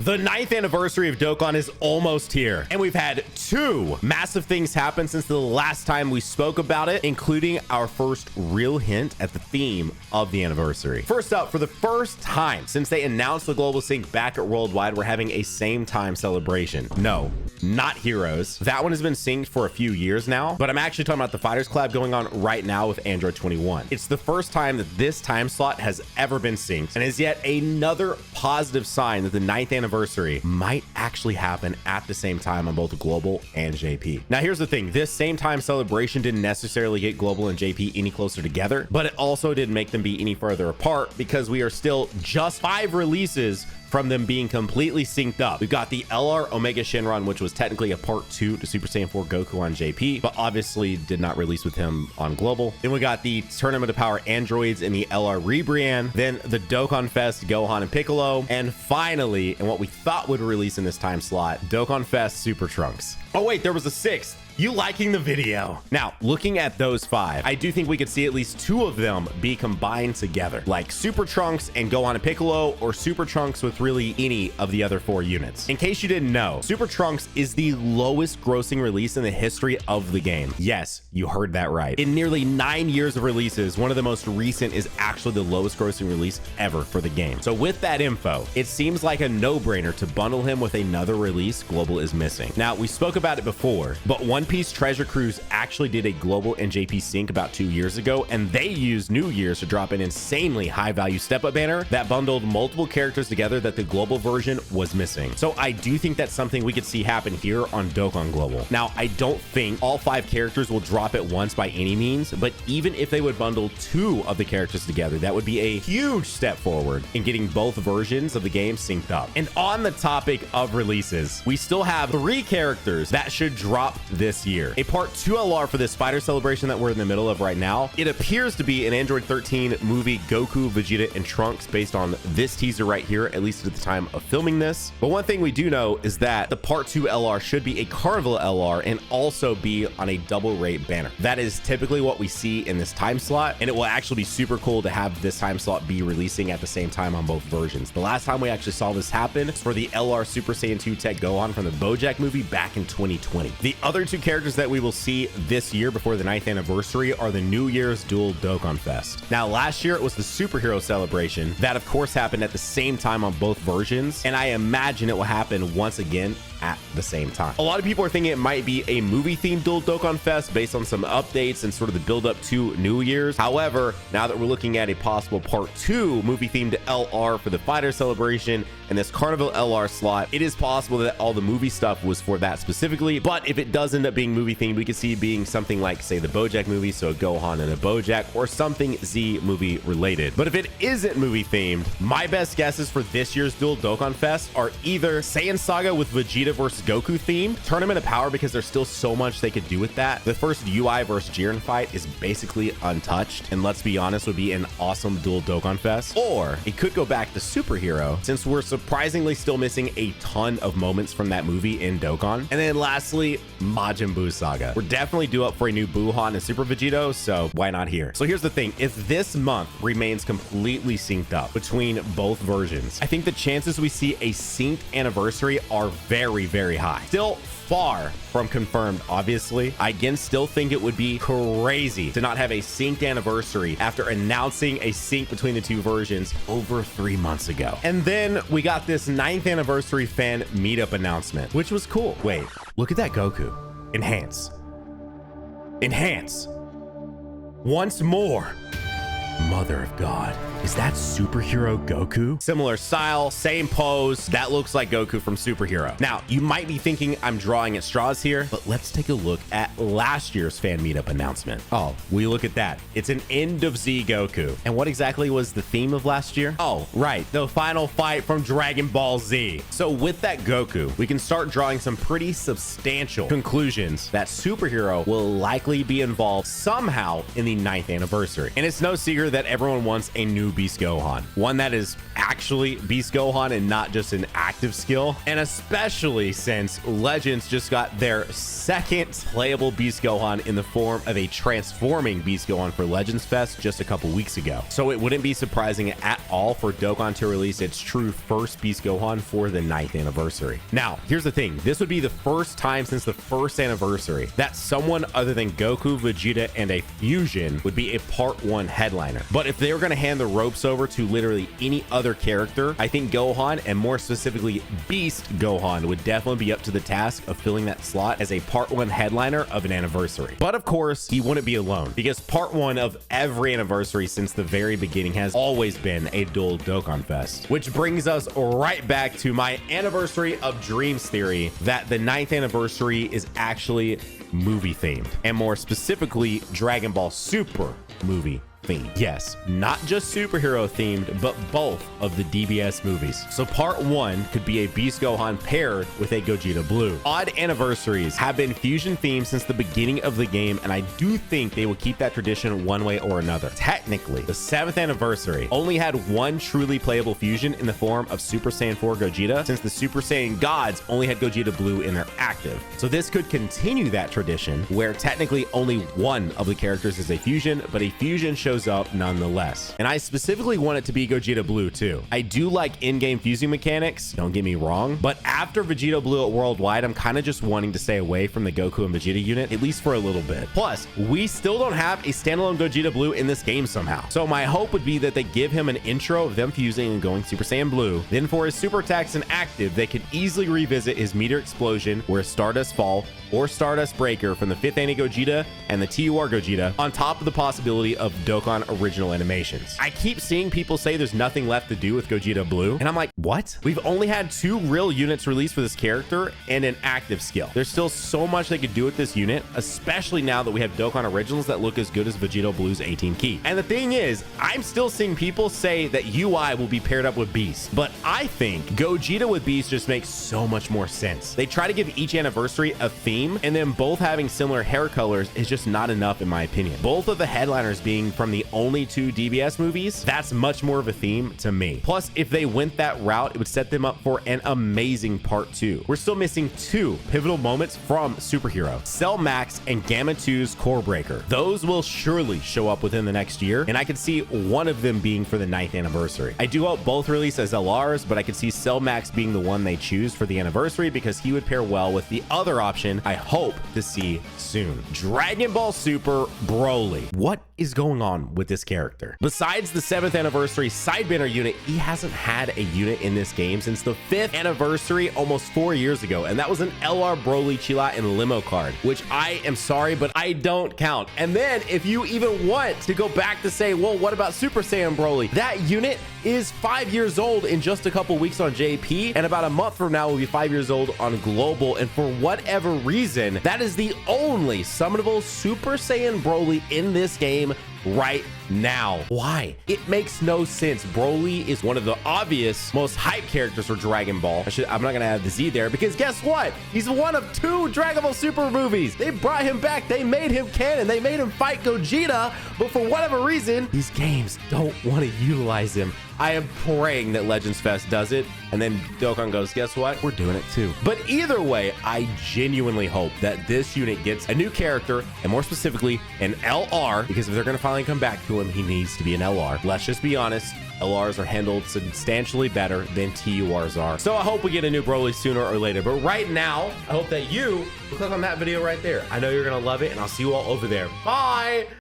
The 9th anniversary of Dokkan is almost here, and we've had two massive things happen since the last time we spoke about it, including our first real hint at the theme of the anniversary. First up, for the first time since they announced the global sync back at Worldwide, we're having a same time celebration. No, not Heroes. That one has been synced for a few years now, but I'm actually talking about the Fighters collab going on right now with Android 21. It's the first time that this time slot has ever been synced, and is yet another positive sign that the 9th anniversary might actually happen at the same time on both global and JP. Now, here's the thing. This same time celebration didn't necessarily get global and JP any closer together, but it also didn't make them be any further apart because we are still just 5 releases from them being completely synced up. We've got the LR Omega Shenron, which was technically a part 2 to Super Saiyan 4 Goku on JP, but obviously did not release with him on global. Then we got the Tournament of Power Androids in the LR Rebrian, then the Dokkan Fest Gohan and Piccolo, and finally, and what we thought would release in this time slot, Dokkan Fest Super Trunks. Oh wait, there was a 6th. You liking the video? Now, looking at those 5, I do think we could see at least 2 of them be combined together, like Super Trunks and Gohan and Piccolo, or Super Trunks with really any of the other 4 units. In case you didn't know, Super Trunks is the lowest grossing release in the history of the game. Yes, you heard that right. In nearly 9 years of releases, one of the most recent is actually the lowest grossing release ever for the game. So with that info, it seems like a no-brainer to bundle him with another release global is missing. Now, we spoke about it before, but One Piece Treasure Cruise actually did a global and JP sync about 2 years ago, and they used New Year's to drop an insanely high value step-up banner that bundled multiple characters together that the global version was missing. So I do think that's something we could see happen here on Dokkan Global. Now, I don't think all 5 characters will drop at once by any means, but even if they would bundle 2 of the characters together, that would be a huge step forward in getting both versions of the game synced up. And on the topic of releases, we still have 3 characters that should drop this year. A part 2 LR for this fighter celebration that we're in the middle of right now. It appears to be an Android 13 movie Goku, Vegeta, and Trunks based on this teaser right here, at least at the time of filming this. But one thing we do know is that the part 2 LR should be a Carnival LR and also be on a double rate banner. That is typically what we see in this time slot, and it will actually be super cool to have this time slot be releasing at the same time on both versions. The last time we actually saw this happen was for the LR Super Saiyan 2 Tech Gohan from the BoJack movie back in 2020. The other 2 characters that we will see this year before the 9th anniversary are the New Year's dual Dokkan Fest. Now, last year it was the superhero celebration that of course happened at the same time on both versions, and I imagine it will happen once again at the same time. A lot of people are thinking it might be a movie themed dual Dokkan Fest based on some updates and sort of the build up to New Year's. However, now that we're looking at a possible part 2 movie themed LR for the fighter celebration and this Carnival LR slot, it is possible that all the movie stuff was for that specifically. But if it does end up being movie themed, we could see it being something like, say, the BoJack movie, so a Gohan and a BoJack, or something Z movie related. But if it isn't movie themed, my best guesses for this year's dual Dokkan Fest are either Saiyan Saga with Vegeta versus Goku theme, Tournament of Power, because there's still so much they could do with that. The first UI versus Jiren fight is basically untouched, and let's be honest, would be an awesome dual Dokkan Fest. Or it could go back to superhero, since we're surprisingly still missing a ton of moments from that movie in Dokkan. And then lastly, Majin Buu Saga. We're definitely due up for a new Buuhan and Super Vegito, so why not here? So here's the thing. If this month remains completely synced up between both versions, I think the chances we see a synced anniversary are very, very high. Still far from confirmed, obviously. I again still think it would be crazy to not have a synced anniversary after announcing a sync between the 2 versions over 3 months ago. And then we got this 9th anniversary fan meetup announcement, which was cool. Wait, look at that Goku. Enhance. Enhance. Once more. Mother of God. Is that superhero Goku? Similar style, same pose. That looks like Goku from Superhero. Now, you might be thinking I'm drawing at straws here, but let's take a look at last year's fan meetup announcement. Oh, we look at that. It's an end of Z Goku. And what exactly was the theme of last year? Oh, right. The final fight from Dragon Ball Z. So with that Goku, we can start drawing some pretty substantial conclusions that Superhero will likely be involved somehow in the 9th anniversary. And it's no secret that everyone wants a new new Beast Gohan, one that is actually Beast Gohan and not just an active skill. And especially since Legends just got their second playable Beast Gohan in the form of a transforming Beast Gohan for Legends Fest just a couple weeks ago. So it wouldn't be surprising at all for Dokkan to release its true first Beast Gohan for the 9th anniversary. Now, here's the thing. This would be the first time since the first anniversary that someone other than Goku, Vegeta, and a fusion would be a part 1 headliner. But if they were going to hand the ropes over to literally any other character, I think Gohan, and more specifically Beast Gohan, would definitely be up to the task of filling that slot as a part 1 headliner of an anniversary. But of course, he wouldn't be alone, because part 1 of every anniversary since the very beginning has always been a dual Dokkan Fest, which brings us right back to my anniversary of dreams theory that the 9th anniversary is actually movie themed, and more specifically Dragon Ball Super movie themed. Yes, not just superhero themed, but both of the DBS movies. So part 1 could be a Beast Gohan paired with a Gogeta Blue. Odd anniversaries have been fusion themed since the beginning of the game, and I do think they will keep that tradition one way or another. Technically, the 7th anniversary only had one truly playable fusion in the form of Super Saiyan 4 Gogeta, since the Super Saiyan gods only had Gogeta Blue in their active. So this could continue that tradition where technically only one of the characters is a fusion, but a fusion shows up nonetheless. And I specifically want it to be Gogeta Blue too. I do like in-game fusing mechanics, don't get me wrong, but after Vegeta Blue at Worldwide, I'm kind of just wanting to stay away from the Goku and Vegeta unit, at least for a little bit. Plus, we still don't have a standalone Gogeta Blue in this game somehow. So my hope would be that they give him an intro of them fusing and going Super Saiyan Blue. Then for his super attacks and active, they could easily revisit his Meteor Explosion or Stardust Fall or Stardust Breaker from the 5th Annie Gogeta and the TUR Gogeta, on top of the possibility of Dokkan original animations. I keep seeing people say there's nothing left to do with Gogeta Blue, and I'm like, what? We've only had 2 real units released for this character and an active skill. There's still so much they could do with this unit, especially now that we have Dokkan originals that look as good as Vegeta Blue's 18 key. And the thing is, I'm still seeing people say that UI will be paired up with Beast, but I think Gogeta with Beast just makes so much more sense. They try to give each anniversary a theme, and then both having similar hair colors is just not enough in my opinion. Both of the headliners being from the only 2 DBS movies, that's much more of a theme to me. Plus, if they went that route, it would set them up for an amazing part 2. We're still missing 2 pivotal moments from Superhero: Cell Max and Gamma 2's Core Breaker. Those will surely show up within the next year, and I could see one of them being for the 9th anniversary. I do hope both release as LRs, but I could see Cell Max being the one they choose for the anniversary because he would pair well with the other option I hope to see soon: Dragon Ball Super Broly. What is going on with this character? Besides the 7th anniversary sidebanner unit, he hasn't had a unit in this game since the 5th anniversary almost 4 years ago, and that was an LR Broly Chila and Limo card, which I am sorry, but I don't count. And then if you even want to go back to say, well, what about Super Saiyan Broly? That unit is 5 years old in just a couple weeks on JP, and about a month from now will be 5 years old on Global, and for whatever reason, that is the only summonable Super Saiyan Broly in this game right now. Why? It makes no sense. Broly is one of the obvious most hype characters for Dragon Ball. I'm not gonna add the Z there because guess what? He's one of 2 Dragon Ball Super movies. They brought him back. They made him canon. They made him fight Gogeta, but for whatever reason, these games don't want to utilize him. I am praying that Legends Fest does it, and then Dokkan goes, guess what? We're doing it too. But either way, I genuinely hope that this unit gets a new character, and more specifically, an LR, because if they're going to finally come back to him, he needs to be an LR. Let's just be honest. LRs are handled substantially better than TURs are. So I hope we get a new Broly sooner or later. But right now, I hope that you will click on that video right there. I know you're going to love it, and I'll see you all over there. Bye!